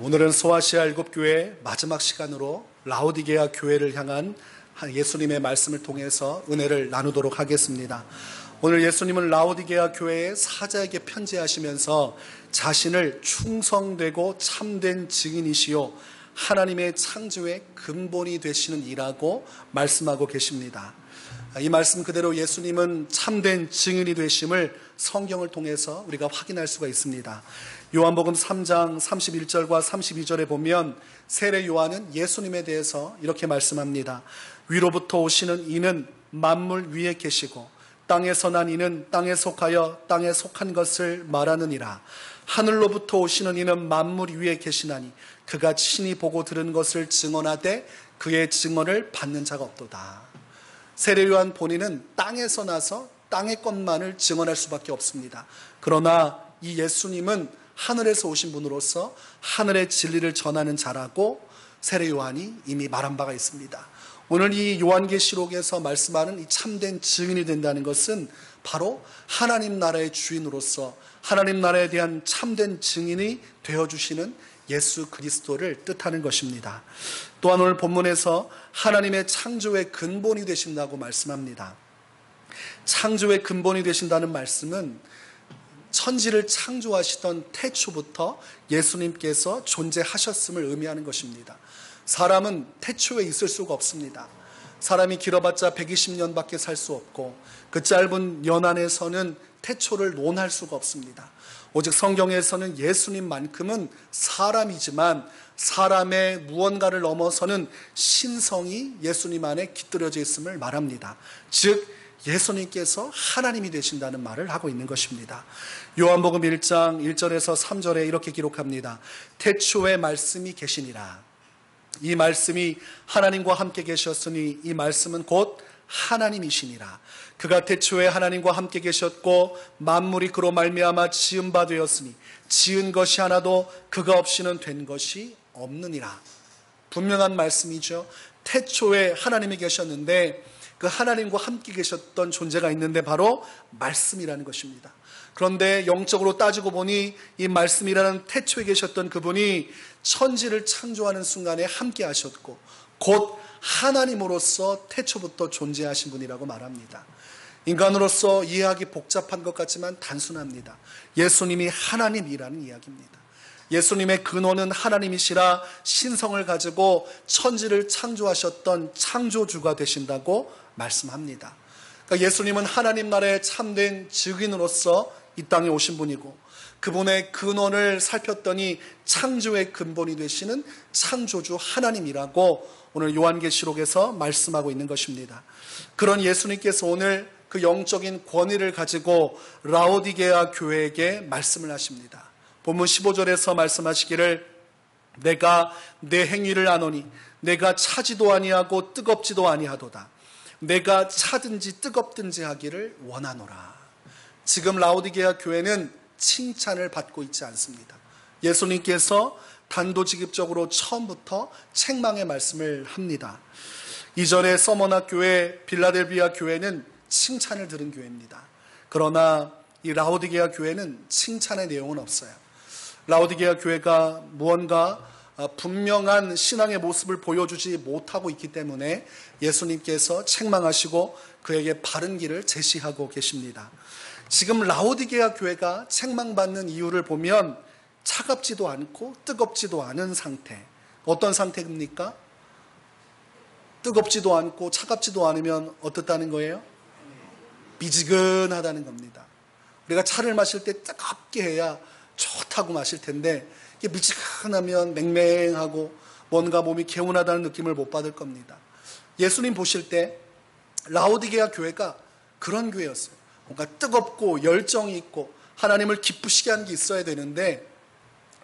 오늘은 소아시아 일곱교회 마지막 시간으로 라오디게아 교회를 향한 예수님의 말씀을 통해서 은혜를 나누도록 하겠습니다. 오늘 예수님은 라오디게아 교회의 사자에게 편지하시면서 자신을 충성되고 참된 증인이시요 하나님의 창조의 근본이 되시는 이라고 말씀하고 계십니다. 이 말씀 그대로 예수님은 참된 증인이 되심을 성경을 통해서 우리가 확인할 수가 있습니다. 요한복음 3장 31절과 32절에 보면 세례 요한은 예수님에 대해서 이렇게 말씀합니다. 위로부터 오시는 이는 만물 위에 계시고 땅에서 난 이는 땅에 속하여 땅에 속한 것을 말하느니라. 하늘로부터 오시는 이는 만물 위에 계시나니 그가 친히 보고 들은 것을 증언하되 그의 증언을 받는 자가 없도다. 세례 요한 본인은 땅에서 나서 땅의 것만을 증언할 수밖에 없습니다. 그러나 이 예수님은 하늘에서 오신 분으로서 하늘의 진리를 전하는 자라고 세례 요한이 이미 말한 바가 있습니다. 오늘 이 요한계시록에서 말씀하는 이 참된 증인이 된다는 것은 바로 하나님 나라의 주인으로서 하나님 나라에 대한 참된 증인이 되어주시는 예수 그리스도를 뜻하는 것입니다. 또한 오늘 본문에서 하나님의 창조의 근본이 되신다고 말씀합니다. 창조의 근본이 되신다는 말씀은 천지를 창조하시던 태초부터 예수님께서 존재하셨음을 의미하는 것입니다. 사람은 태초에 있을 수가 없습니다. 사람이 길어봤자 120년밖에 살 수 없고 그 짧은 연 안에서는 태초를 논할 수가 없습니다. 오직 성경에서는 예수님만큼은 사람이지만 사람의 무언가를 넘어서는 신성이 예수님 안에 깃들여져 있음을 말합니다. 즉 예수님께서 하나님이 되신다는 말을 하고 있는 것입니다. 요한복음 1장 1절에서 3절에 이렇게 기록합니다. 태초에 말씀이 계시니라. 이 말씀이 하나님과 함께 계셨으니 이 말씀은 곧 하나님이시니라. 그가 태초에 하나님과 함께 계셨고 만물이 그로 말미암아 지은 바 되었으니 지은 것이 하나도 그가 없이는 된 것이 없느니라. 분명한 말씀이죠. 태초에 하나님이 계셨는데 그 하나님과 함께 계셨던 존재가 있는데 바로 말씀이라는 것입니다. 그런데 영적으로 따지고 보니 이 말씀이라는 태초에 계셨던 그분이 천지를 창조하는 순간에 함께 하셨고 곧 하나님으로서 태초부터 존재하신 분이라고 말합니다. 인간으로서 이해하기 복잡한 것 같지만 단순합니다. 예수님이 하나님이라는 이야기입니다. 예수님의 근원은 하나님이시라 신성을 가지고 천지를 창조하셨던 창조주가 되신다고 말씀합니다. 그러니까 예수님은 하나님 나라의 참된 증인으로서 이 땅에 오신 분이고 그분의 근원을 살폈더니 창조의 근본이 되시는 창조주 하나님이라고 오늘 요한계시록에서 말씀하고 있는 것입니다. 그런 예수님께서 오늘 그 영적인 권위를 가지고 라오디게아 교회에게 말씀을 하십니다. 본문 15절에서 말씀하시기를 내가 내 행위를 아노니 내가 차지도 아니하고 뜨겁지도 아니하도다. 내가 차든지 뜨겁든지 하기를 원하노라. 지금 라오디게아 교회는 칭찬을 받고 있지 않습니다. 예수님께서 단도직입적으로 처음부터 책망의 말씀을 합니다. 이전에 서머나 교회, 빌라델비아 교회는 칭찬을 들은 교회입니다. 그러나 이 라오디게아 교회는 칭찬의 내용은 없어요. 라오디게아 교회가 무언가 분명한 신앙의 모습을 보여주지 못하고 있기 때문에 예수님께서 책망하시고 그에게 바른 길을 제시하고 계십니다. 지금 라오디게아 교회가 책망받는 이유를 보면 차갑지도 않고 뜨겁지도 않은 상태. 어떤 상태입니까? 뜨겁지도 않고 차갑지도 않으면 어떻다는 거예요? 미지근하다는 겁니다. 우리가 차를 마실 때 뜨겁게 해야 좋다고 마실 텐데 이게 미지근하면 맹맹하고 뭔가 몸이 개운하다는 느낌을 못 받을 겁니다. 예수님 보실 때 라오디게아 교회가 그런 교회였어요. 뭔가 뜨겁고 열정이 있고 하나님을 기쁘시게 하는 게 있어야 되는데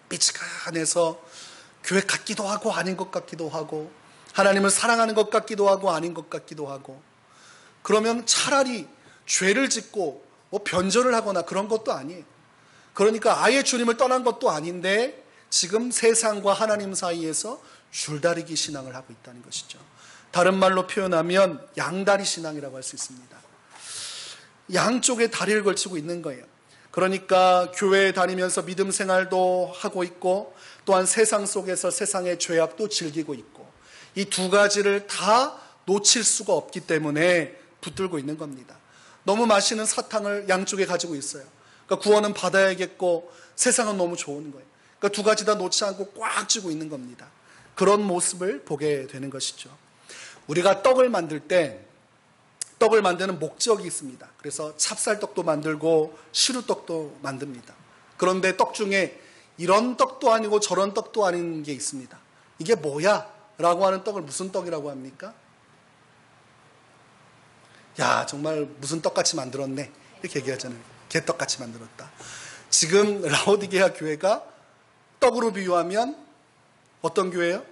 미지근해서 교회 같기도 하고 아닌 것 같기도 하고 하나님을 사랑하는 것 같기도 하고 아닌 것 같기도 하고 그러면 차라리 죄를 짓고 뭐 변절을 하거나 그런 것도 아니에요. 그러니까 아예 주님을 떠난 것도 아닌데 지금 세상과 하나님 사이에서 줄다리기 신앙을 하고 있다는 것이죠. 다른 말로 표현하면 양다리 신앙이라고 할 수 있습니다. 양쪽에 다리를 걸치고 있는 거예요. 그러니까 교회에 다니면서 믿음 생활도 하고 있고 또한 세상 속에서 세상의 죄악도 즐기고 있고 이 두 가지를 다 놓칠 수가 없기 때문에 붙들고 있는 겁니다. 너무 맛있는 사탕을 양쪽에 가지고 있어요. 그러니까 구원은 받아야겠고 세상은 너무 좋은 거예요. 그러니까 두 가지 다 놓지 않고 꽉 쥐고 있는 겁니다. 그런 모습을 보게 되는 것이죠. 우리가 떡을 만들 때 떡을 만드는 목적이 있습니다. 그래서 찹쌀떡도 만들고 시루떡도 만듭니다. 그런데 떡 중에 이런 떡도 아니고 저런 떡도 아닌 게 있습니다. 이게 뭐야? 라고 하는 떡을 무슨 떡이라고 합니까? 야, 정말 무슨 떡같이 만들었네. 이렇게 얘기하잖아요. 개떡같이 만들었다. 지금 라오디게아 교회가 떡으로 비유하면 어떤 교회예요?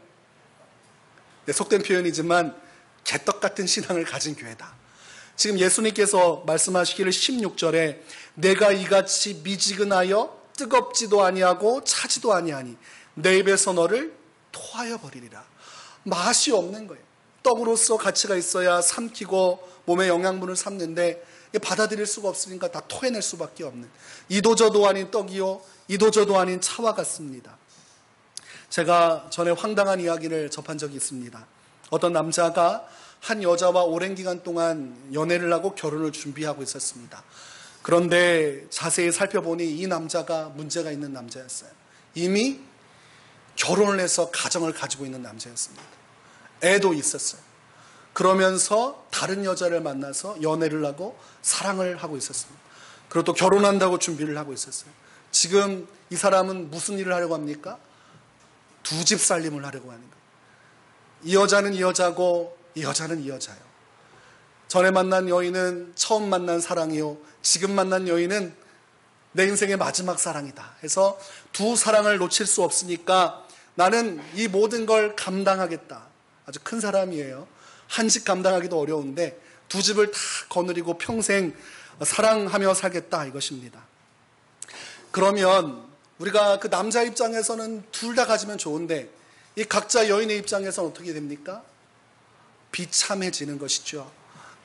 네, 속된 표현이지만 개떡 같은 신앙을 가진 교회다. 지금 예수님께서 말씀하시기를 16절에 내가 이같이 미지근하여 뜨겁지도 아니하고 차지도 아니하니 내 입에서 너를 토하여 버리리라. 맛이 없는 거예요. 떡으로서 가치가 있어야 삼키고 몸에 영양분을 삼는데 받아들일 수가 없으니까 다 토해낼 수밖에 없는 이도저도 아닌 떡이요 이도저도 아닌 차와 같습니다. 제가 전에 황당한 이야기를 접한 적이 있습니다. 어떤 남자가 한 여자와 오랜 기간 동안 연애를 하고 결혼을 준비하고 있었습니다. 그런데 자세히 살펴보니 이 남자가 문제가 있는 남자였어요. 이미 결혼을 해서 가정을 가지고 있는 남자였습니다. 애도 있었어요. 그러면서 다른 여자를 만나서 연애를 하고 사랑을 하고 있었습니다. 그리고 또 결혼한다고 준비를 하고 있었어요. 지금 이 사람은 무슨 일을 하려고 합니까? 두 집 살림을 하려고 하는 거예요. 이 여자는 이 여자고 이 여자는 이 여자예요. 전에 만난 여인은 처음 만난 사랑이요. 지금 만난 여인은 내 인생의 마지막 사랑이다. 해서 두 사랑을 놓칠 수 없으니까 나는 이 모든 걸 감당하겠다. 아주 큰 사람이에요. 한 집 감당하기도 어려운데 두 집을 다 거느리고 평생 사랑하며 살겠다 이것입니다. 그러면 우리가 그 남자 입장에서는 둘 다 가지면 좋은데 이 각자 여인의 입장에서는 어떻게 됩니까? 비참해지는 것이죠.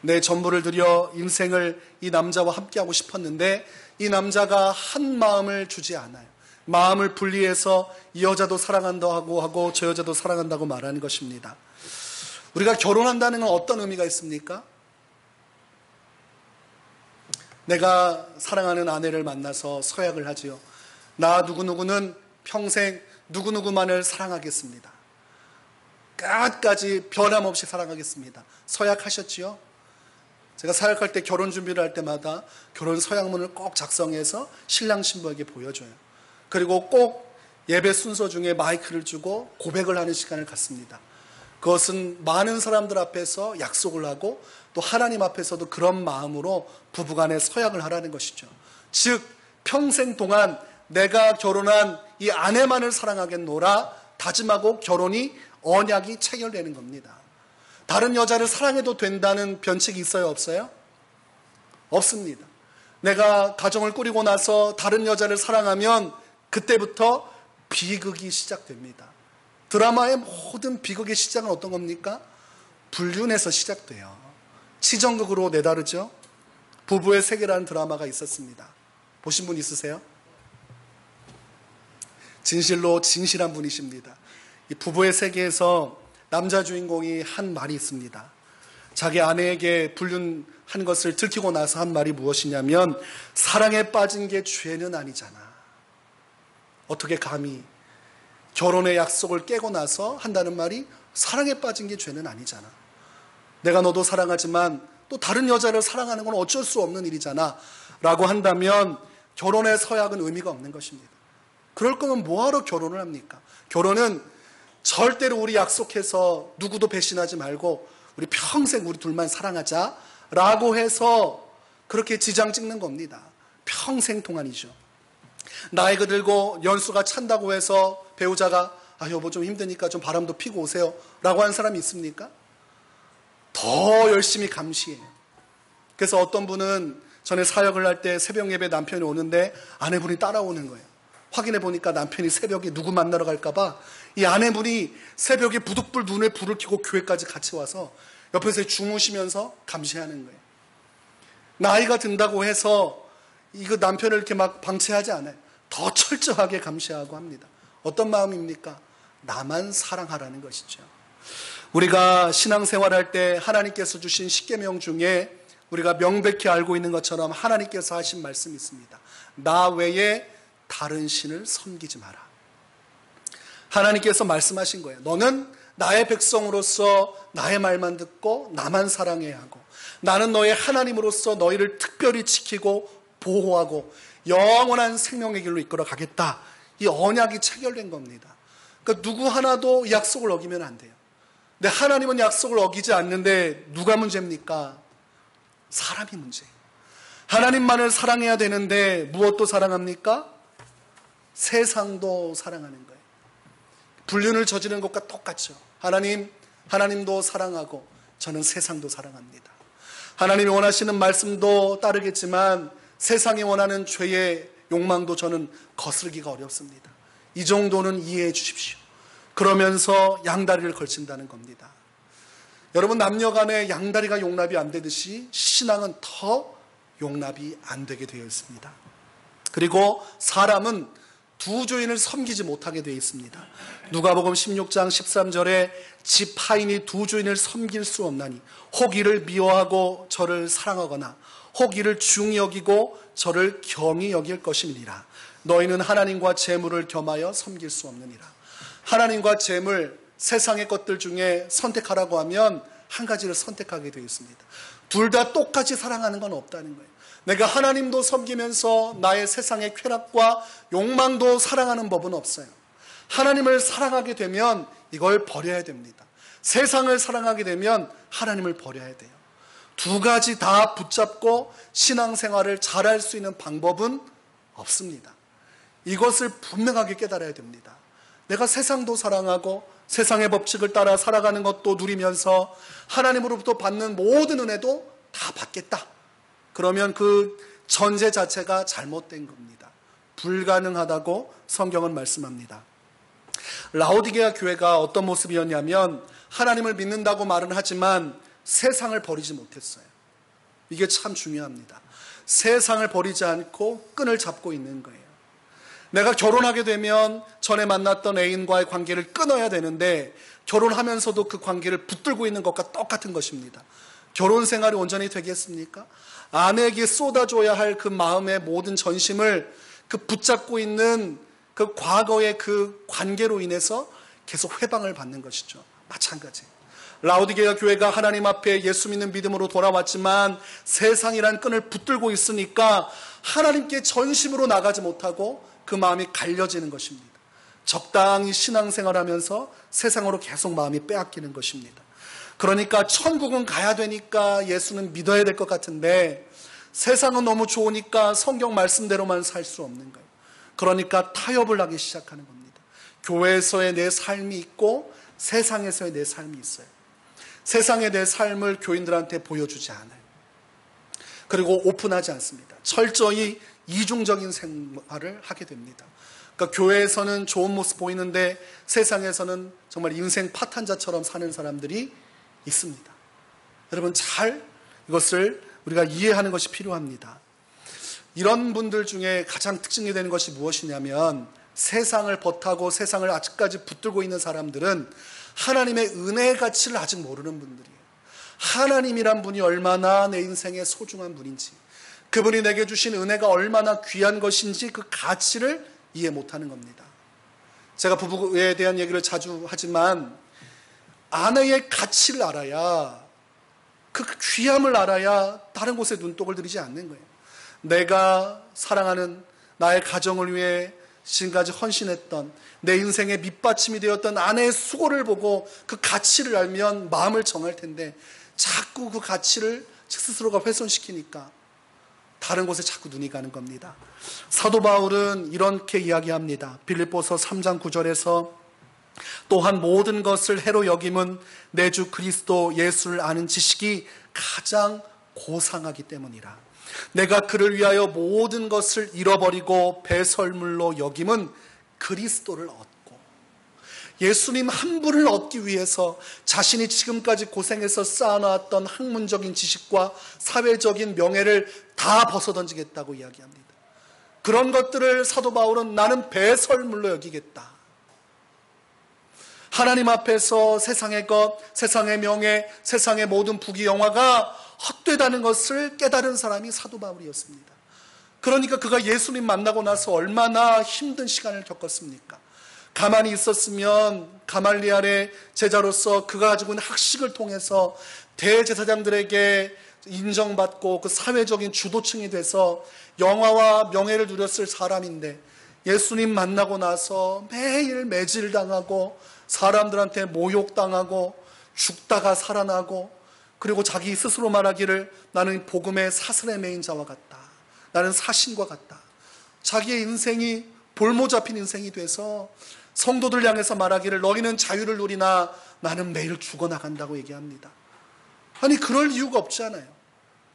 내 전부를 들여 인생을 이 남자와 함께하고 싶었는데 이 남자가 한 마음을 주지 않아요. 마음을 분리해서 이 여자도 사랑한다고 하고 저 여자도 사랑한다고 말하는 것입니다. 우리가 결혼한다는 건 어떤 의미가 있습니까? 내가 사랑하는 아내를 만나서 서약을 하지요. 나 누구누구는 평생 누구누구만을 사랑하겠습니다. 끝까지 변함없이 사랑하겠습니다. 서약하셨지요? 제가 사역할 때 결혼 준비를 할 때마다 결혼 서약문을 꼭 작성해서 신랑 신부에게 보여줘요. 그리고 꼭 예배 순서 중에 마이크를 주고 고백을 하는 시간을 갖습니다. 그것은 많은 사람들 앞에서 약속을 하고 또 하나님 앞에서도 그런 마음으로 부부간에 서약을 하라는 것이죠. 즉 평생 동안 내가 결혼한 이 아내만을 사랑하겠노라 다짐하고 결혼이 언약이 체결되는 겁니다. 다른 여자를 사랑해도 된다는 변칙이 있어요? 없어요? 없습니다. 내가 가정을 꾸리고 나서 다른 여자를 사랑하면 그때부터 비극이 시작됩니다. 드라마의 모든 비극의 시작은 어떤 겁니까? 불륜에서 시작돼요. 치정극으로 내다르죠. 부부의 세계라는 드라마가 있었습니다. 보신 분 있으세요? 진실로 진실한 분이십니다. 이 부부의 세계에서 남자 주인공이 한 말이 있습니다. 자기 아내에게 불륜한 것을 들키고 나서 한 말이 무엇이냐면 사랑에 빠진 게 죄는 아니잖아. 어떻게 감히 결혼의 약속을 깨고 나서 한다는 말이 사랑에 빠진 게 죄는 아니잖아. 내가 너도 사랑하지만 또 다른 여자를 사랑하는 건 어쩔 수 없는 일이잖아 라고 한다면 결혼의 서약은 의미가 없는 것입니다. 그럴 거면 뭐하러 결혼을 합니까? 결혼은 절대로 우리 약속해서 누구도 배신하지 말고 우리 평생 우리 둘만 사랑하자 라고 해서 그렇게 지장 찍는 겁니다. 평생 동안이죠. 나이가 들고 연수가 찬다고 해서 배우자가 여보 좀 힘드니까 좀 바람도 피고 오세요 라고 하는 사람이 있습니까? 더 열심히 감시해요. 그래서 어떤 분은 전에 사역을 할 때 새벽 예배 남편이 오는데 아내분이 따라오는 거예요. 확인해 보니까 남편이 새벽에 누구 만나러 갈까봐 이 아내분이 새벽에 부득불 눈에 불을 켜고 교회까지 같이 와서 옆에서 주무시면서 감시하는 거예요. 나이가 든다고 해서 이거 남편을 이렇게 막 방치하지 않아요. 더 철저하게 감시하고 합니다. 어떤 마음입니까? 나만 사랑하라는 것이죠. 우리가 신앙생활할 때 하나님께서 주신 십계명 중에 우리가 명백히 알고 있는 것처럼 하나님께서 하신 말씀이 있습니다. 나 외에 다른 신을 섬기지 마라. 하나님께서 말씀하신 거예요. 너는 나의 백성으로서 나의 말만 듣고 나만 사랑해야 하고, 나는 너의 하나님으로서 너희를 특별히 지키고 보호하고 영원한 생명의 길로 이끌어 가겠다. 이 언약이 체결된 겁니다. 그러니까 누구 하나도 약속을 어기면 안 돼요. 근데 하나님은 약속을 어기지 않는데 누가 문제입니까? 사람이 문제예요. 하나님만을 사랑해야 되는데 무엇도 사랑합니까? 세상도 사랑하는 거예요. 불륜을 저지르는 것과 똑같죠. 하나님도 사랑하고 저는 세상도 사랑합니다. 하나님이 원하시는 말씀도 따르겠지만 세상이 원하는 죄의 욕망도 저는 거스르기가 어렵습니다. 이 정도는 이해해 주십시오. 그러면서 양다리를 걸친다는 겁니다. 여러분, 남녀 간에 양다리가 용납이 안 되듯이 신앙은 더 용납이 안 되게 되어 있습니다. 그리고 사람은 두 주인을 섬기지 못하게 되어 있습니다. 누가복음 16장 13절에 집 하인이 두 주인을 섬길 수 없나니 혹 이를 미워하고 저를 사랑하거나 혹 이를 중히 여기고 저를 경히 여길 것임이니라. 너희는 하나님과 재물을 겸하여 섬길 수 없느니라. 하나님과 재물, 세상의 것들 중에 선택하라고 하면 한 가지를 선택하게 되어 있습니다. 둘 다 똑같이 사랑하는 건 없다는 거예요. 내가 하나님도 섬기면서 나의 세상의 쾌락과 욕망도 사랑하는 법은 없어요. 하나님을 사랑하게 되면 이걸 버려야 됩니다. 세상을 사랑하게 되면 하나님을 버려야 돼요. 두 가지 다 붙잡고 신앙생활을 잘할 수 있는 방법은 없습니다. 이것을 분명하게 깨달아야 됩니다. 내가 세상도 사랑하고 세상의 법칙을 따라 살아가는 것도 누리면서 하나님으로부터 받는 모든 은혜도 다 받겠다. 그러면 그 전제 자체가 잘못된 겁니다. 불가능하다고 성경은 말씀합니다. 라오디게아 교회가 어떤 모습이었냐면 하나님을 믿는다고 말은 하지만 세상을 버리지 못했어요. 이게 참 중요합니다. 세상을 버리지 않고 끈을 잡고 있는 거예요. 내가 결혼하게 되면 전에 만났던 애인과의 관계를 끊어야 되는데 결혼하면서도 그 관계를 붙들고 있는 것과 똑같은 것입니다. 결혼 생활이 온전히 되겠습니까? 아내에게 쏟아줘야 할 그 마음의 모든 전심을 그 붙잡고 있는 그 과거의 그 관계로 인해서 계속 회방을 받는 것이죠. 마찬가지. 라오디게아 교회가 하나님 앞에 예수 믿는 믿음으로 돌아왔지만 세상이란 끈을 붙들고 있으니까 하나님께 전심으로 나가지 못하고 그 마음이 갈려지는 것입니다. 적당히 신앙생활하면서 세상으로 계속 마음이 빼앗기는 것입니다. 그러니까 천국은 가야 되니까 예수는 믿어야 될 것 같은데 세상은 너무 좋으니까 성경 말씀대로만 살 수 없는 거예요. 그러니까 타협을 하기 시작하는 겁니다. 교회에서의 내 삶이 있고 세상에서의 내 삶이 있어요. 세상의 내 삶을 교인들한테 보여주지 않아요. 그리고 오픈하지 않습니다. 철저히 이중적인 생활을 하게 됩니다. 그러니까 교회에서는 좋은 모습 보이는데 세상에서는 정말 인생 파탄자처럼 사는 사람들이 있습니다. 여러분, 잘 이것을 우리가 이해하는 것이 필요합니다. 이런 분들 중에 가장 특징이 되는 것이 무엇이냐면 세상을 벗하고 세상을 아직까지 붙들고 있는 사람들은 하나님의 은혜의 가치를 아직 모르는 분들이에요. 하나님이란 분이 얼마나 내 인생에 소중한 분인지, 그분이 내게 주신 은혜가 얼마나 귀한 것인지 그 가치를 이해 못하는 겁니다. 제가 부부에 대한 얘기를 자주 하지만 아내의 가치를 알아야, 그 귀함을 알아야 다른 곳에 눈독을 들이지 않는 거예요. 내가 사랑하는 나의 가정을 위해 지금까지 헌신했던 내 인생의 밑받침이 되었던 아내의 수고를 보고 그 가치를 알면 마음을 정할 텐데 자꾸 그 가치를 스스로가 훼손시키니까 다른 곳에 자꾸 눈이 가는 겁니다. 사도 바울은 이렇게 이야기합니다. 빌립보서 3장 9절에서 또한 모든 것을 해로 여김은 내 주 그리스도 예수를 아는 지식이 가장 고상하기 때문이라. 내가 그를 위하여 모든 것을 잃어버리고 배설물로 여김은 그리스도를 얻고. 예수님 한 분을 얻기 위해서 자신이 지금까지 고생해서 쌓아놨던 학문적인 지식과 사회적인 명예를 다 벗어던지겠다고 이야기합니다. 그런 것들을 사도 바울은 나는 배설물로 여기겠다. 하나님 앞에서 세상의 것, 세상의 명예, 세상의 모든 부귀영화가 헛되다는 것을 깨달은 사람이 사도 바울이었습니다. 그러니까 그가 예수님 만나고 나서 얼마나 힘든 시간을 겪었습니까? 가만히 있었으면 가말리엘의 제자로서 그가 가지고 있는 학식을 통해서 대제사장들에게 인정받고 그 사회적인 주도층이 돼서 영화와 명예를 누렸을 사람인데 예수님 만나고 나서 매일 매질당하고 사람들한테 모욕당하고 죽다가 살아나고 그리고 자기 스스로 말하기를 나는 복음의 사슬에 매인 자와 같다. 나는 사신과 같다. 자기의 인생이 볼모 잡힌 인생이 돼서 성도들 향해서 말하기를 너희는 자유를 누리나 나는 매일 죽어나간다고 얘기합니다. 아니 그럴 이유가 없지 않아요.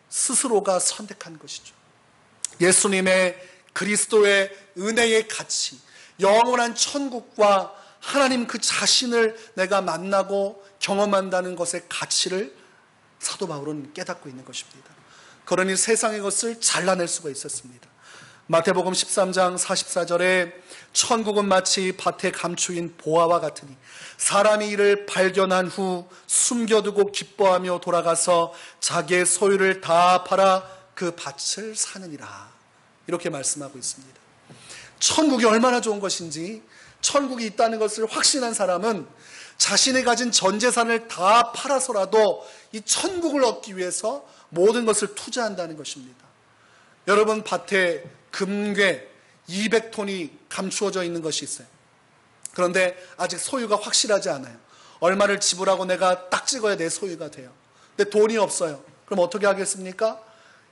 스스로가 선택한 것이죠. 예수님의 그리스도의 은혜의 가치, 영원한 천국과 하나님 그 자신을 내가 만나고 경험한다는 것의 가치를 사도 바울은 깨닫고 있는 것입니다. 그러니 세상의 것을 잘라낼 수가 있었습니다. 마태복음 13장 44절에 천국은 마치 밭에 감추인 보화와 같으니 사람이 이를 발견한 후 숨겨두고 기뻐하며 돌아가서 자기의 소유를 다 팔아 그 밭을 사느니라. 이렇게 말씀하고 있습니다. 천국이 얼마나 좋은 것인지 천국이 있다는 것을 확신한 사람은 자신이 가진 전 재산을 다 팔아서라도 이 천국을 얻기 위해서 모든 것을 투자한다는 것입니다. 여러분 밭에 금괴 200톤이 감추어져 있는 것이 있어요. 그런데 아직 소유가 확실하지 않아요. 얼마를 지불하고 내가 딱 찍어야 내 소유가 돼요. 근데 돈이 없어요. 그럼 어떻게 하겠습니까?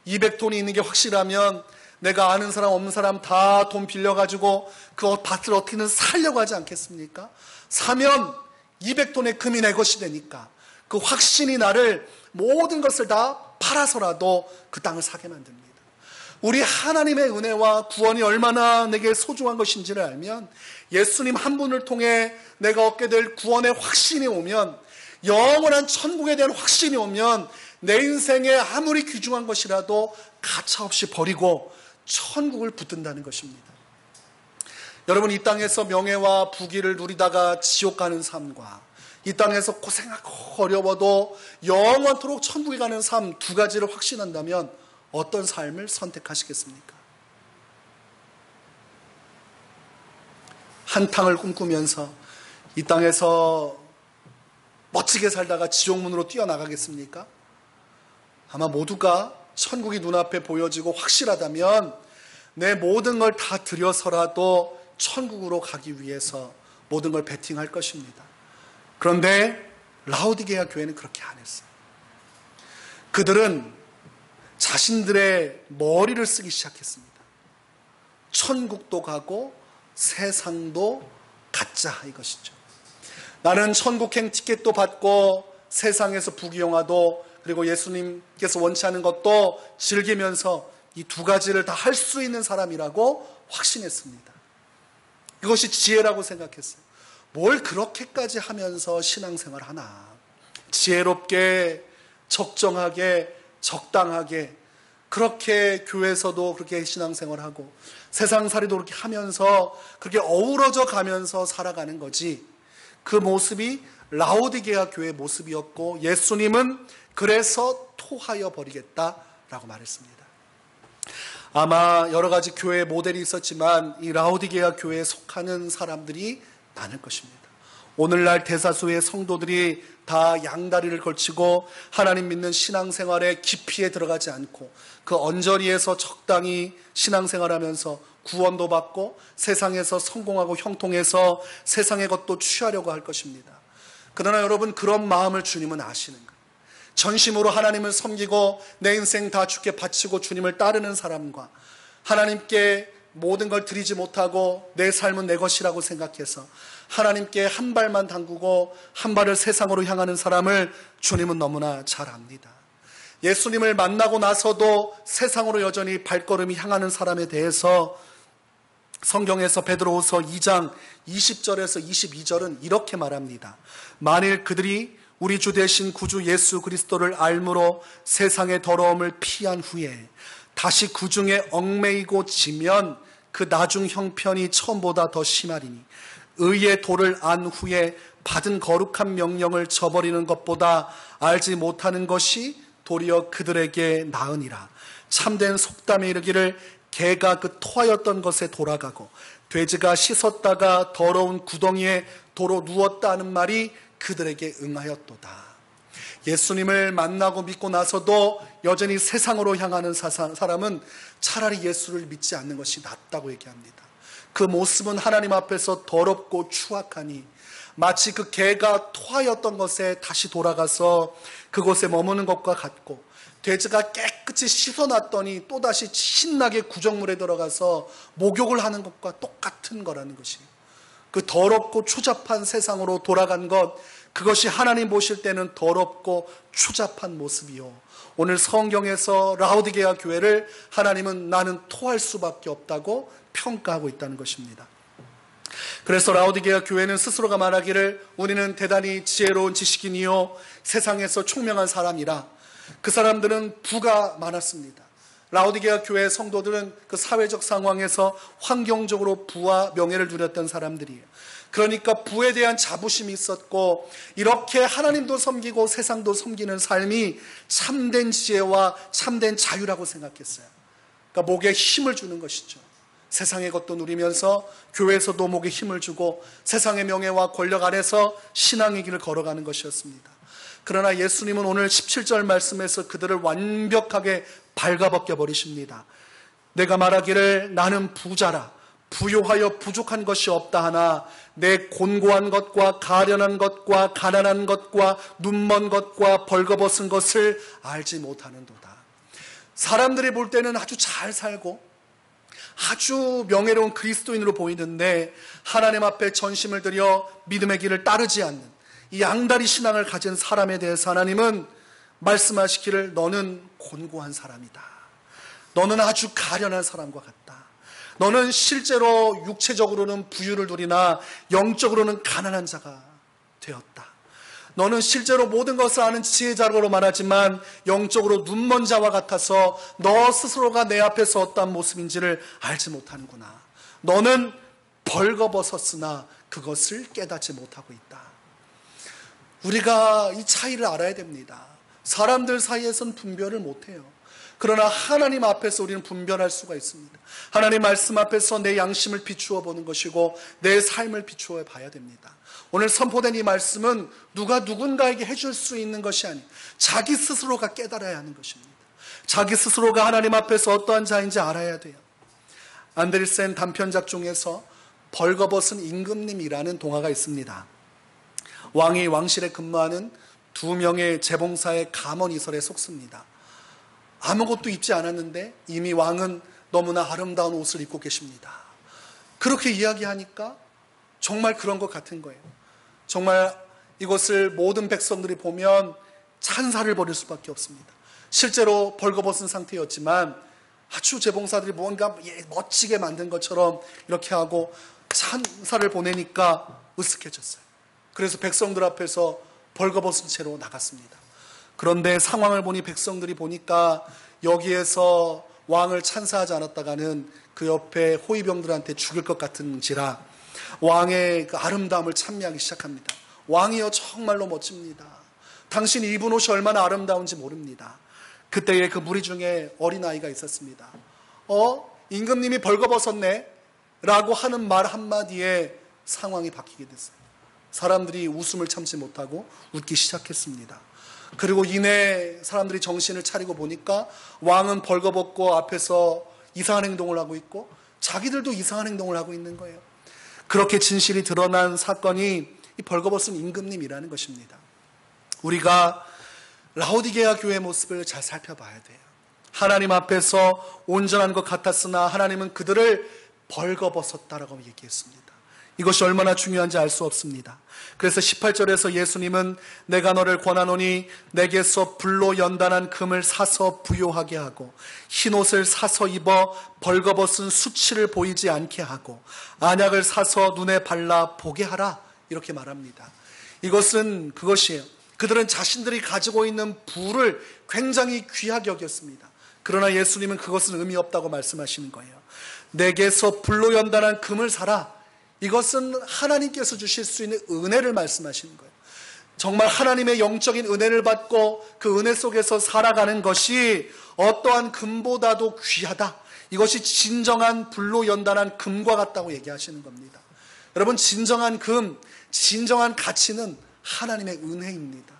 200톤이 있는 게 확실하면 내가 아는 사람 없는 사람 다 돈 빌려가지고 그 밭을 어떻게든 살려고 하지 않겠습니까? 사면 200톤의 금이 내 것이 되니까 그 확신이 나를 모든 것을 다 팔아서라도 그 땅을 사게 만듭니다. 우리 하나님의 은혜와 구원이 얼마나 내게 소중한 것인지를 알면 예수님 한 분을 통해 내가 얻게 될 구원의 확신이 오면 영원한 천국에 대한 확신이 오면 내 인생에 아무리 귀중한 것이라도 가차없이 버리고 천국을 붙든다는 것입니다. 여러분 이 땅에서 명예와 부귀를 누리다가 지옥 가는 삶과 이 땅에서 고생하고 어려워도 영원토록 천국에 가는 삶 두 가지를 확신한다면 어떤 삶을 선택하시겠습니까? 한탕을 꿈꾸면서 이 땅에서 멋지게 살다가 지옥문으로 뛰어나가겠습니까? 아마 모두가 천국이 눈앞에 보여지고 확실하다면 내 모든 걸 다 들여서라도 천국으로 가기 위해서 모든 걸 베팅할 것입니다. 그런데 라오디게아 교회는 그렇게 안 했어요. 그들은 자신들의 머리를 쓰기 시작했습니다. 천국도 가고 세상도 갖자 이것이죠. 나는 천국행 티켓도 받고 세상에서 부귀영화도 그리고 예수님께서 원치 않은 것도 즐기면서 이 두 가지를 다 할 수 있는 사람이라고 확신했습니다. 이것이 지혜라고 생각했어요. 뭘 그렇게까지 하면서 신앙생활 하나. 지혜롭게 적정하게 적당하게 그렇게 교회에서도 그렇게 신앙생활하고 세상살이도 그렇게 하면서 그렇게 어우러져 가면서 살아가는 거지. 그 모습이 라오디게아 교회의 모습이었고 예수님은 그래서 토하여 버리겠다라고 말했습니다. 아마 여러 가지 교회의 모델이 있었지만 이 라오디게아 교회에 속하는 사람들이 많을 것입니다. 오늘날 대다수의 성도들이 다 양다리를 걸치고 하나님 믿는 신앙생활에 깊이에 들어가지 않고 그 언저리에서 적당히 신앙생활하면서 구원도 받고 세상에서 성공하고 형통해서 세상의 것도 취하려고 할 것입니다. 그러나 여러분 그런 마음을 주님은 아시는 거예요. 전심으로 하나님을 섬기고 내 인생 다 주께 바치고 주님을 따르는 사람과 하나님께 모든 걸 드리지 못하고 내 삶은 내 것이라고 생각해서 하나님께 한 발만 담그고 한 발을 세상으로 향하는 사람을 주님은 너무나 잘 압니다. 예수님을 만나고 나서도 세상으로 여전히 발걸음이 향하는 사람에 대해서 성경에서 베드로후서 2장 20절에서 22절은 이렇게 말합니다. 만일 그들이 우리 주 되신 구주 예수 그리스도를 알므로 세상의 더러움을 피한 후에 다시 그 중에 얽매이고 지면 그 나중 형편이 처음보다 더 심하리니 의의 도를 안 후에 받은 거룩한 명령을 저버리는 것보다 알지 못하는 것이 도리어 그들에게 나으니라. 참된 속담에 이르기를 개가 그 토하였던 것에 돌아가고 돼지가 씻었다가 더러운 구덩이에 도로 누웠다 하는 말이 그들에게 응하였도다. 예수님을 만나고 믿고 나서도 여전히 세상으로 향하는 사람은 차라리 예수를 믿지 않는 것이 낫다고 얘기합니다. 그 모습은 하나님 앞에서 더럽고 추악하니 마치 그 개가 토하였던 것에 다시 돌아가서 그곳에 머무는 것과 같고 돼지가 깨끗이 씻어놨더니 또다시 신나게 구정물에 들어가서 목욕을 하는 것과 똑같은 거라는 것이, 그 더럽고 추잡한 세상으로 돌아간 것, 그것이 하나님 보실 때는 더럽고 추잡한 모습이요, 오늘 성경에서 라오디게아 교회를 하나님은 나는 토할 수밖에 없다고 평가하고 있다는 것입니다. 그래서 라오디게아 교회는 스스로가 말하기를 우리는 대단히 지혜로운 지식인이요 세상에서 총명한 사람이라. 그 사람들은 부가 많았습니다. 라오디게아 교회 성도들은 그 사회적 상황에서 환경적으로 부와 명예를 누렸던 사람들이에요. 그러니까 부에 대한 자부심이 있었고, 이렇게 하나님도 섬기고 세상도 섬기는 삶이 참된 지혜와 참된 자유라고 생각했어요. 그러니까 목에 힘을 주는 것이죠. 세상의 것도 누리면서 교회에서도 목에 힘을 주고 세상의 명예와 권력 아래서 신앙의 길을 걸어가는 것이었습니다. 그러나 예수님은 오늘 17절 말씀에서 그들을 완벽하게 발가벗겨 버리십니다. 내가 말하기를 나는 부자라 부요하여 부족한 것이 없다 하나 내 곤고한 것과 가련한 것과 가난한 것과 눈먼 것과 벌거벗은 것을 알지 못하는도다. 사람들이 볼 때는 아주 잘 살고 아주 명예로운 그리스도인으로 보이는데 하나님 앞에 전심을 들여 믿음의 길을 따르지 않는 이 양다리 신앙을 가진 사람에 대해서 하나님은 말씀하시기를 너는 곤고한 사람이다. 너는 아주 가련한 사람과 같다. 너는 실제로 육체적으로는 부유를 누리나 영적으로는 가난한 자가 되었다. 너는 실제로 모든 것을 아는 지혜자로 말하지만 영적으로 눈먼 자와 같아서 너 스스로가 내 앞에서 어떠한 모습인지를 알지 못하는구나. 너는 벌거벗었으나 그것을 깨닫지 못하고 있다. 우리가 이 차이를 알아야 됩니다. 사람들 사이에서는 분별을 못해요. 그러나 하나님 앞에서 우리는 분별할 수가 있습니다. 하나님 말씀 앞에서 내 양심을 비추어 보는 것이고 내 삶을 비추어 봐야 됩니다. 오늘 선포된 이 말씀은 누가 누군가에게 해줄 수 있는 것이 아니에요. 자기 스스로가 깨달아야 하는 것입니다. 자기 스스로가 하나님 앞에서 어떠한 자인지 알아야 돼요. 안데르센 단편작 중에서 벌거벗은 임금님이라는 동화가 있습니다. 왕이 왕실에 근무하는 2명의 재봉사의 감언이설에 속습니다. 아무것도 입지 않았는데 이미 왕은 너무나 아름다운 옷을 입고 계십니다. 그렇게 이야기하니까 정말 그런 것 같은 거예요. 정말 이것을 모든 백성들이 보면 찬사를 벌일 수밖에 없습니다. 실제로 벌거벗은 상태였지만 아주 재봉사들이 뭔가 멋지게 만든 것처럼 이렇게 하고 찬사를 보내니까 으쓱해졌어요. 그래서 백성들 앞에서 벌거벗은 채로 나갔습니다. 그런데 상황을 보니 백성들이 보니까 여기에서 왕을 찬사하지 않았다가는 그 옆에 호위병들한테 죽일 것 같은지라 왕의 그 아름다움을 찬미하기 시작합니다. 왕이여 정말로 멋집니다. 당신이 입은 옷이 얼마나 아름다운지 모릅니다. 그때에 그 무리 중에 어린아이가 있었습니다. 임금님이 벌거벗었네 라고 하는 말 한마디에 상황이 바뀌게 됐어요. 사람들이 웃음을 참지 못하고 웃기 시작했습니다. 그리고 이내 사람들이 정신을 차리고 보니까 왕은 벌거벗고 앞에서 이상한 행동을 하고 있고 자기들도 이상한 행동을 하고 있는 거예요. 그렇게 진실이 드러난 사건이 이 벌거벗은 임금님이라는 것입니다. 우리가 라오디게아 교회의 모습을 잘 살펴봐야 돼요. 하나님 앞에서 온전한 것 같았으나 하나님은 그들을 벌거벗었다라고 얘기했습니다. 이것이 얼마나 중요한지 알 수 없습니다. 그래서 18절에서 예수님은 내가 너를 권하노니 내게서 불로 연단한 금을 사서 부요하게 하고 흰옷을 사서 입어 벌거벗은 수치를 보이지 않게 하고 안약을 사서 눈에 발라 보게 하라, 이렇게 말합니다. 이것은 그것이에요. 그들은 자신들이 가지고 있는 부를 굉장히 귀하게 여겼습니다. 그러나 예수님은 그것은 의미 없다고 말씀하시는 거예요. 내게서 불로 연단한 금을 사라. 이것은 하나님께서 주실 수 있는 은혜를 말씀하시는 거예요. 정말 하나님의 영적인 은혜를 받고 그 은혜 속에서 살아가는 것이 어떠한 금보다도 귀하다. 이것이 진정한 불로 연단한 금과 같다고 얘기하시는 겁니다. 여러분, 진정한 금, 진정한 가치는 하나님의 은혜입니다.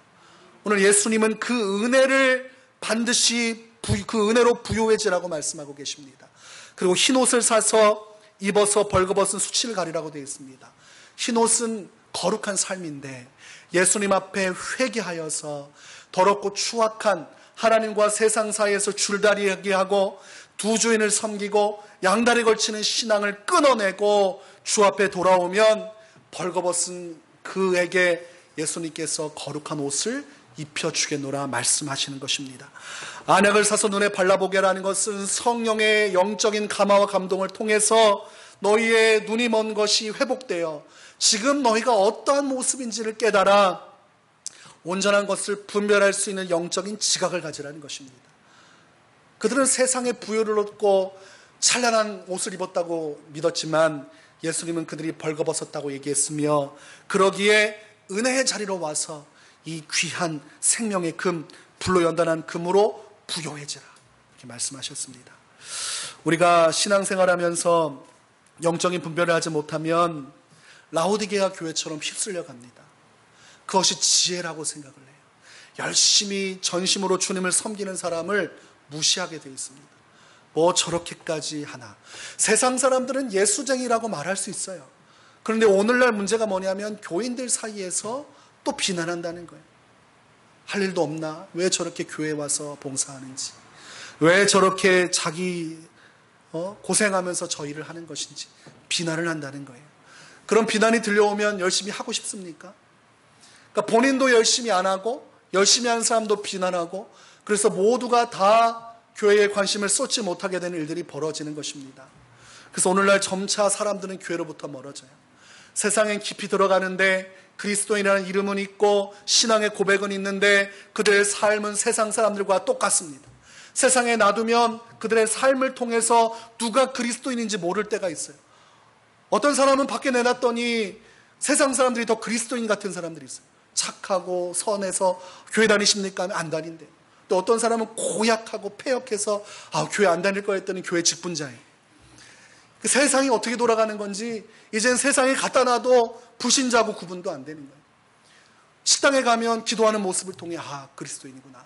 오늘 예수님은 그 은혜를 반드시 그 은혜로 부요해지라고 말씀하고 계십니다. 그리고 흰옷을 사서 입어서 벌거벗은 수치를 가리라고 되어 있습니다. 흰옷은 거룩한 삶인데 예수님 앞에 회개하여서 더럽고 추악한 하나님과 세상 사이에서 줄다리기 하고 두 주인을 섬기고 양다리 걸치는 신앙을 끊어내고 주 앞에 돌아오면 벌거벗은 그에게 예수님께서 거룩한 옷을 입혀주겠노라 말씀하시는 것입니다. 안약을 사서 눈에 발라보게 하라는 것은 성령의 영적인 감화와 감동을 통해서 너희의 눈이 먼 것이 회복되어 지금 너희가 어떠한 모습인지를 깨달아 온전한 것을 분별할 수 있는 영적인 지각을 가지라는 것입니다. 그들은 세상의 부요를 얻고 찬란한 옷을 입었다고 믿었지만 예수님은 그들이 벌거벗었다고 얘기했으며 그러기에 은혜의 자리로 와서 이 귀한 생명의 금, 불로 연단한 금으로 부요해지라, 이렇게 말씀하셨습니다. 우리가 신앙생활하면서 영적인 분별을 하지 못하면 라오디게아 교회처럼 휩쓸려 갑니다. 그것이 지혜라고 생각을 해요. 열심히 전심으로 주님을 섬기는 사람을 무시하게 되어 있습니다. 뭐 저렇게까지 하나. 세상 사람들은 예수쟁이라고 말할 수 있어요. 그런데 오늘날 문제가 뭐냐면 교인들 사이에서 또 비난한다는 거예요. 할 일도 없나? 왜 저렇게 교회에 와서 봉사하는지, 왜 저렇게 자기 고생하면서 저 일을 하는 것인지 비난을 한다는 거예요. 그런 비난이 들려오면 열심히 하고 싶습니까? 그러니까 본인도 열심히 안 하고 열심히 하는 사람도 비난하고 그래서 모두가 다 교회에 관심을 쏟지 못하게 되는 일들이 벌어지는 것입니다. 그래서 오늘날 점차 사람들은 교회로부터 멀어져요. 세상엔 깊이 들어가는데 그리스도인이라는 이름은 있고 신앙의 고백은 있는데 그들의 삶은 세상 사람들과 똑같습니다. 세상에 놔두면 그들의 삶을 통해서 누가 그리스도인인지 모를 때가 있어요. 어떤 사람은 밖에 내놨더니 세상 사람들이 더 그리스도인 같은 사람들이 있어요. 착하고 선해서 교회 다니십니까? 하면 안 다닌대요. 또 어떤 사람은 고약하고 패역해서 교회 안 다닐 거 했더니 교회 직분자예요. 그 세상이 어떻게 돌아가는 건지 이젠 세상에 갖다 놔도 불신자고 구분도 안 되는 거예요. 식당에 가면 기도하는 모습을 통해 그리스도인이구나.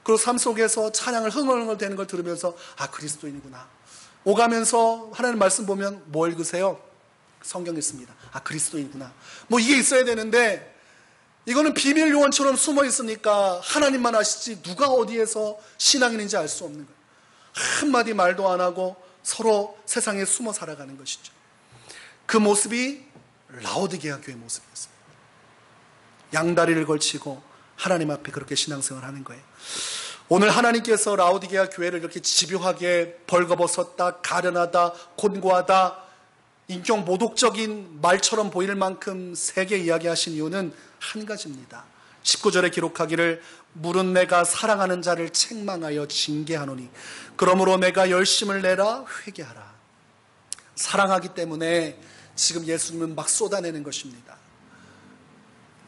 그리고 삶 속에서 찬양을 흥얼흥얼 대는 걸 들으면서 그리스도인이구나. 오가면서 하나님 말씀 보면 뭐 읽으세요? 성경 읽습니다. 그리스도인이구나. 뭐 이게 있어야 되는데 이거는 비밀 요원처럼 숨어 있으니까 하나님만 아시지 누가 어디에서 신앙인인지 알 수 없는 거예요. 한마디 말도 안 하고 서로 세상에 숨어 살아가는 것이죠. 그 모습이 라오디게아 교회의 모습이었습니다. 양다리를 걸치고 하나님 앞에 그렇게 신앙생활을 하는 거예요. 오늘 하나님께서 라오디게아 교회를 이렇게 집요하게 벌거벗었다, 가련하다, 곤고하다, 인격 모독적인 말처럼 보일 만큼 세게 이야기하신 이유는 한 가지입니다. 19절에 기록하기를 물은 내가 사랑하는 자를 책망하여 징계하노니 그러므로 내가 열심을 내라 회개하라. 사랑하기 때문에 지금 예수님은 막 쏟아내는 것입니다.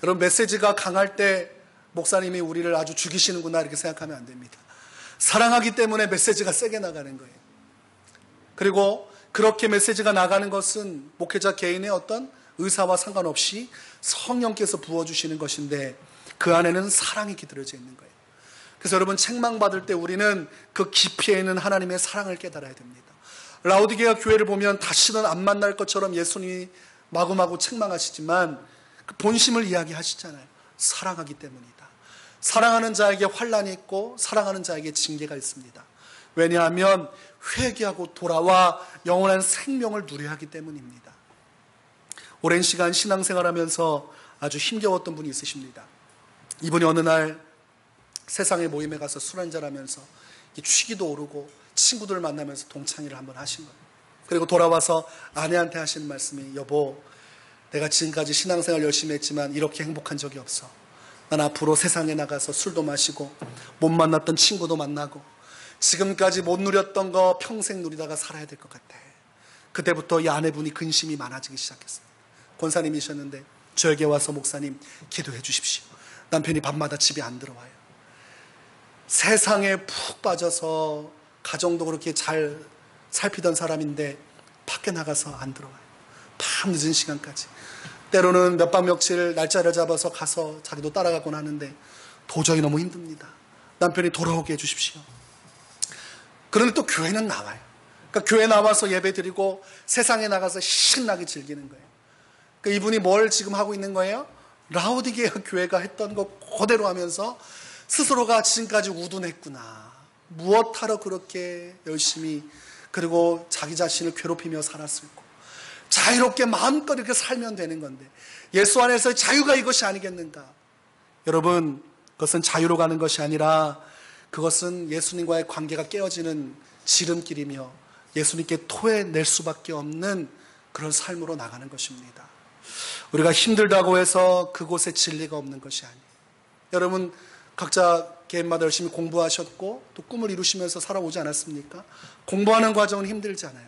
여러분, 메시지가 강할 때 목사님이 우리를 아주 죽이시는구나 이렇게 생각하면 안 됩니다. 사랑하기 때문에 메시지가 세게 나가는 거예요. 그리고 그렇게 메시지가 나가는 것은 목회자 개인의 어떤 의사와 상관없이 성령께서 부어주시는 것인데 그 안에는 사랑이 깃들어져 있는 거예요. 그래서 여러분, 책망받을 때 우리는 그 깊이에 있는 하나님의 사랑을 깨달아야 됩니다. 라오디게아 교회를 보면 다시는 안 만날 것처럼 예수님이 마구마구 책망하시지만 그 본심을 이야기하시잖아요. 사랑하기 때문이다. 사랑하는 자에게 환난이 있고 사랑하는 자에게 징계가 있습니다. 왜냐하면 회개하고 돌아와 영원한 생명을 누려야 하기 때문입니다. 오랜 시간 신앙생활하면서 아주 힘겨웠던 분이 있으십니다. 이분이 어느 날 세상의 모임에 가서 술 한잔하면서 취기도 오르고 친구들 만나면서 동창회를 한번 하신 거예요. 그리고 돌아와서 아내한테 하시는 말씀이, 여보, 내가 지금까지 신앙생활 열심히 했지만 이렇게 행복한 적이 없어. 난 앞으로 세상에 나가서 술도 마시고 못 만났던 친구도 만나고 지금까지 못 누렸던 거 평생 누리다가 살아야 될 것 같아. 그때부터 이 아내분이 근심이 많아지기 시작했어요. 권사님이셨는데 저에게 와서, 목사님 기도해 주십시오. 남편이 밤마다 집에 안 들어와요. 세상에 푹 빠져서 가정도 그렇게 잘 살피던 사람인데 밖에 나가서 안 들어와요. 밤 늦은 시간까지. 때로는 몇 박 며칠 날짜를 잡아서 가서 자기도 따라가곤 하는데 도저히 너무 힘듭니다. 남편이 돌아오게 해주십시오. 그런데 또 교회는 나와요. 그러니까 교회 나와서 예배 드리고 세상에 나가서 신나게 즐기는 거예요. 그러니까 이분이 뭘 지금 하고 있는 거예요? 라오디게아 교회가 했던 거 그대로 하면서 스스로가 지금까지 우둔했구나, 무엇하러 그렇게 열심히, 그리고 자기 자신을 괴롭히며 살았을까, 자유롭게 마음껏 이렇게 살면 되는 건데 예수 안에서의 자유가 이것이 아니겠는가. 여러분, 그것은 자유로 가는 것이 아니라 그것은 예수님과의 관계가 깨어지는 지름길이며 예수님께 토해낼 수밖에 없는 그런 삶으로 나가는 것입니다. 우리가 힘들다고 해서 그곳에 진리가 없는 것이 아니에요. 여러분, 각자 개인마다 열심히 공부하셨고 또 꿈을 이루시면서 살아오지 않았습니까? 공부하는 과정은 힘들잖아요.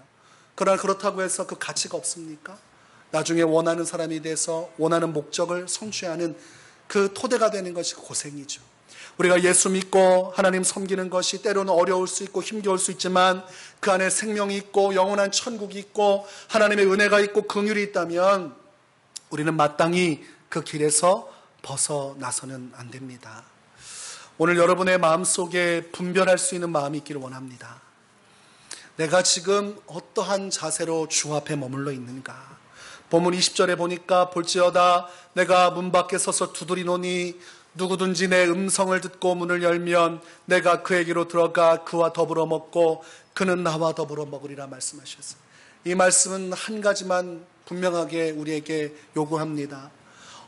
그러나 그렇다고 해서 그 가치가 없습니까? 나중에 원하는 사람이 돼서 원하는 목적을 성취하는 그 토대가 되는 것이 고생이죠. 우리가 예수 믿고 하나님 섬기는 것이 때로는 어려울 수 있고 힘겨울 수 있지만 그 안에 생명이 있고 영원한 천국이 있고 하나님의 은혜가 있고 긍휼이 있다면 우리는 마땅히 그 길에서 벗어나서는 안 됩니다. 오늘 여러분의 마음속에 분별할 수 있는 마음이 있기를 원합니다. 내가 지금 어떠한 자세로 주 앞에 머물러 있는가. 본문 20절에 보니까, 볼지어다 내가 문 밖에 서서 두드리노니 누구든지 내 음성을 듣고 문을 열면 내가 그에게로 들어가 그와 더불어 먹고 그는 나와 더불어 먹으리라 말씀하셨어요. 이 말씀은 한 가지만 분명하게 우리에게 요구합니다.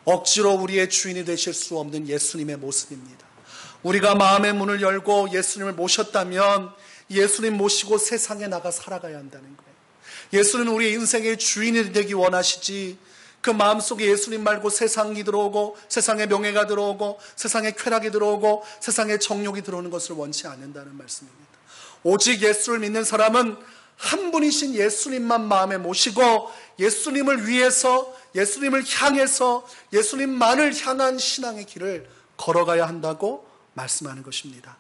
억지로 우리의 주인이 되실 수 없는 예수님의 모습입니다. 우리가 마음의 문을 열고 예수님을 모셨다면 예수님 모시고 세상에 나가 살아가야 한다는 거예요. 예수님은 우리의 인생의 주인이 되기 원하시지, 그 마음속에 예수님 말고 세상이 들어오고 세상의 명예가 들어오고 세상의 쾌락이 들어오고 세상의 정욕이 들어오는 것을 원치 않는다는 말씀입니다. 오직 예수를 믿는 사람은 한 분이신 예수님만 마음에 모시고 예수님을 위해서, 예수님을 향해서, 예수님만을 향한 신앙의 길을 걸어가야 한다고 말씀하는 것입니다.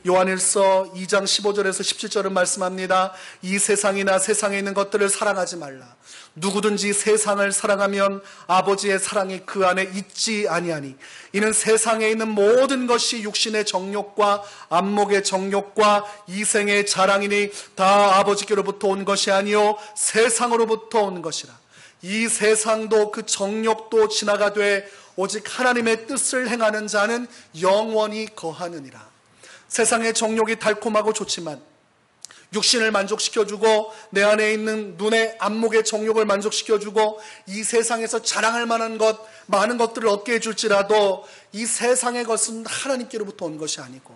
요한일서 2장 15절에서 17절은 말씀합니다. 이 세상이나 세상에 있는 것들을 사랑하지 말라. 누구든지 세상을 사랑하면 아버지의 사랑이 그 안에 있지 아니하니 이는 세상에 있는 모든 것이 육신의 정욕과 안목의 정욕과 이생의 자랑이니 다 아버지께로부터 온 것이 아니요 세상으로부터 온 것이라. 이 세상도 그 정욕도 지나가되 오직 하나님의 뜻을 행하는 자는 영원히 거하느니라. 세상의 정욕이 달콤하고 좋지만 육신을 만족시켜주고 내 안에 있는 눈의 안목의 정욕을 만족시켜주고 이 세상에서 자랑할 만한 것, 많은 것들을 얻게 해줄지라도 이 세상의 것은 하나님께로부터 온 것이 아니고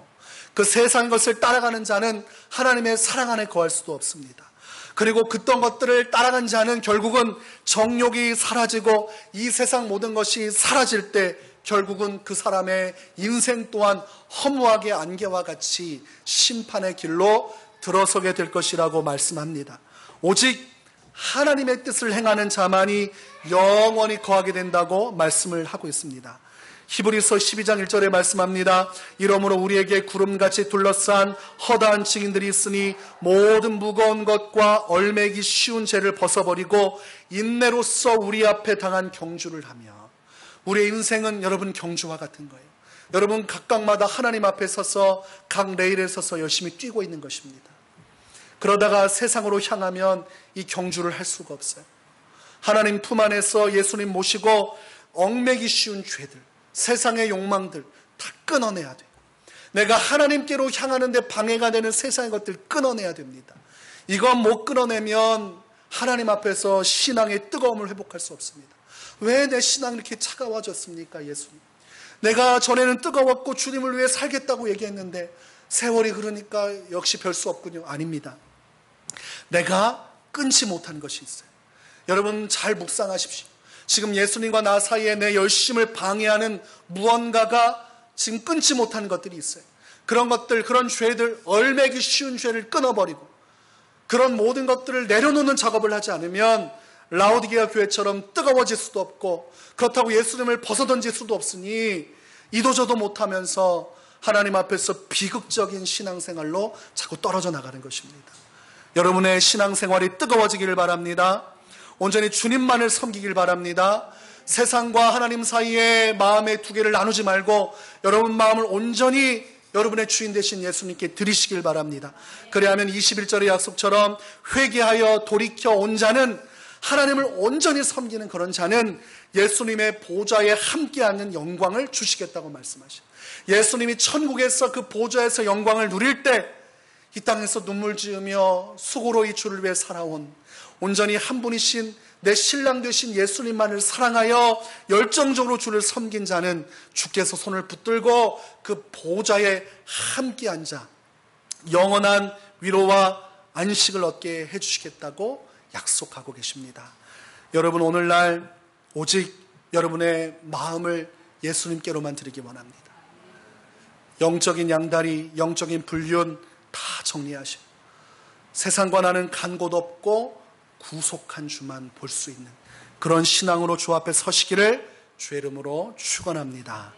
그 세상의 것을 따라가는 자는 하나님의 사랑 안에 거할 수도 없습니다. 그리고 그떤 것들을 따라간 자는 결국은 정욕이 사라지고 이 세상 모든 것이 사라질 때 결국은 그 사람의 인생 또한 허무하게 안개와 같이 심판의 길로 들어서게 될 것이라고 말씀합니다. 오직 하나님의 뜻을 행하는 자만이 영원히 거하게 된다고 말씀을 하고 있습니다. 히브리서 12장 1절에 말씀합니다. 이러므로 우리에게 구름같이 둘러싼 허다한 증인들이 있으니 모든 무거운 것과 얼매기 쉬운 죄를 벗어버리고 인내로써 우리 앞에 당한 경주를 하며. 우리의 인생은 여러분 경주와 같은 거예요. 여러분 각각마다 하나님 앞에 서서 각 레일에 서서 열심히 뛰고 있는 것입니다. 그러다가 세상으로 향하면 이 경주를 할 수가 없어요. 하나님 품 안에서 예수님 모시고 얽매기 쉬운 죄들, 세상의 욕망들 다 끊어내야 돼요. 내가 하나님께로 향하는 데 방해가 되는 세상의 것들 끊어내야 됩니다. 이건 못 끊어내면 하나님 앞에서 신앙의 뜨거움을 회복할 수 없습니다. 왜 내 신앙이 이렇게 차가워졌습니까? 예수님, 내가 전에는 뜨거웠고 주님을 위해 살겠다고 얘기했는데 세월이 흐르니까 역시 별 수 없군요. 아닙니다. 내가 끊지 못한 것이 있어요. 여러분 잘 묵상하십시오. 지금 예수님과 나 사이에 내 열심을 방해하는 무언가가 지금 끊지 못하는 것들이 있어요. 그런 것들, 그런 죄들, 얼매기 쉬운 죄를 끊어버리고 그런 모든 것들을 내려놓는 작업을 하지 않으면 라오디게아 교회처럼 뜨거워질 수도 없고, 그렇다고 예수님을 벗어던질 수도 없으니 이도저도 못하면서 하나님 앞에서 비극적인 신앙생활로 자꾸 떨어져 나가는 것입니다. 여러분의 신앙생활이 뜨거워지기를 바랍니다. 온전히 주님만을 섬기길 바랍니다. 세상과 하나님 사이에 마음의 두 개를 나누지 말고 여러분 마음을 온전히 여러분의 주인 되신 예수님께 드리시길 바랍니다. 그래야만 21절의 약속처럼 회개하여 돌이켜 온 자는, 하나님을 온전히 섬기는 그런 자는 예수님의 보좌에 함께 앉는 영광을 주시겠다고 말씀하셔요. 예수님이 천국에서 그 보좌에서 영광을 누릴 때 이 땅에서 눈물 지으며 수고로 이 주를 위해 살아온 온전히 한 분이신 내 신랑 되신 예수님만을 사랑하여 열정적으로 주를 섬긴 자는 주께서 손을 붙들고 그 보좌에 함께 앉아 영원한 위로와 안식을 얻게 해주시겠다고 약속하고 계십니다. 여러분 오늘날 오직 여러분의 마음을 예수님께로만 드리기 원합니다. 영적인 양다리, 영적인 불륜 다 정리하시고 세상과 나는 간 곳 없고 구속한 주만 볼 수 있는 그런 신앙으로 주 앞에 서시기를 주의 이름으로 축원합니다.